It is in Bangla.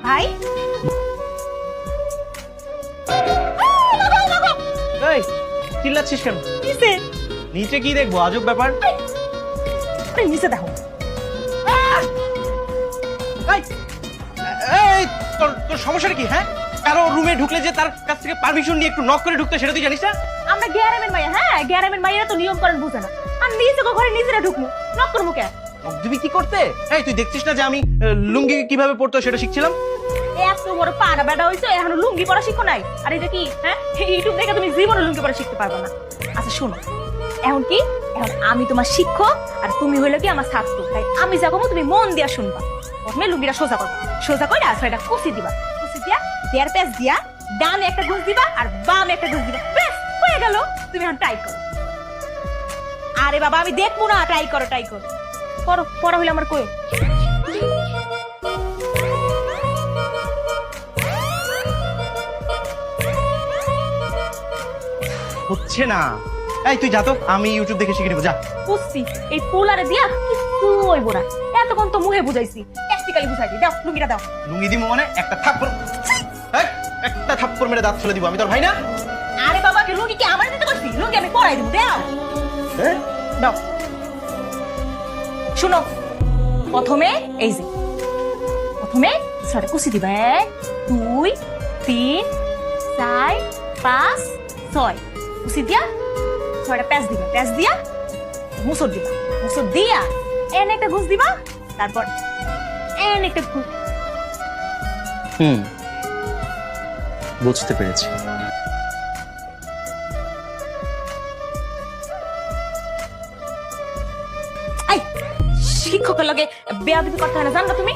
ভাই এই চিল্লাচ্ছিস কেন? নিচে নিচে কি দেখবো? আজব ব্যাপার। নিচে দেখো। এই, এই, তোর তোর সমস্যাটা কি? হ্যাঁ, কারো রুমে ঢুকলে যে তার কাছ থেকে পারমিশন নিয়ে একটু নক করে ঢুকতে, সেটা তুই জানিস না? আমরা গ্যারামের মাইয়া, হ্যাঁ গ্যারামের মাইয়া তো নিয়ম করেন বুঝে না। আর নিজে ঘরে নিজেরা ঢুকলো, নক করবো কে? তুমি কি করতে? এই তুই দেখছিস না যে আমি লুঙ্গি কিভাবে পরতে হয় সেটা শিখছিলাম? এত বড় পাড়া বেড়া হইছো, এখনো লুঙ্গি পরা শিখো নাই? আর এটা কি, হ্যাঁ ইউটিউব দেখে তুমি জীবনে লুঙ্গি পরা শিখতে পারবে না। আচ্ছা শোনো, এখন কি, এখন আমি তোমার শিক্ষক আর তুমি হইলো কি আমার ছাত্র, তাই আমি যা কমো তুমি মন দিয়া শুনবা। প্রথমে লুঙ্গিটা সোজা করবা, সোজা করে আর এটা কুচি দিবা, কুচি দিয়া দেড় পেঁচ দিয়া ডানে একটা ঘুষ দিবা আর বামে একটা ঘুষ দিবা, ব্যাস হয়ে গেল। তুমি এখন ট্রাই করো। আরে বাবা আমি দেখবো না, ট্রাই করো ট্রাই করো। করো, পড়া হইলে আমার কই। হচ্ছে না। এই তুই যা তো, আমি ইউটিউব দেখে শিখে নেবো, যা। বুঝছি, এই পোলারে দিয়া কিছু হইব না। এতক্ষণ তো মুহে বুঝাইছি, প্র্যাকটিক্যালি বুঝাইছি। দাও লুঙ্গিটা দাও। লুঙ্গি দিবো মানে একটা থাপ্পড়, এই, একটা থাপ্পড় মেরে দাঁত ফেলে দিব। আমি তোর ভাই না? আরে বাবা কি লুঙ্গি কি আমার দিতে করছি? লুঙ্গি আমি পরাই দিব, দাও। হ্যাঁ, দাও। শুনো, প্রথমে এই যে প্রথমে ছয়টা কুচি দিবা, 1 2 3 4 5 6 কুচি দিয়া ছয়টা প্যাঁচ দিবা, প্যাঁচ দিয়া মুসর দিবা, মুসর দিয়া এন একটা ঘুষ দিবা, তারপর এন একটা ঘুষ। বুঝতে পেরেছি। এই শিক্ষকের লগে বেয়াদবি করতে হয় না, জানো তুমি?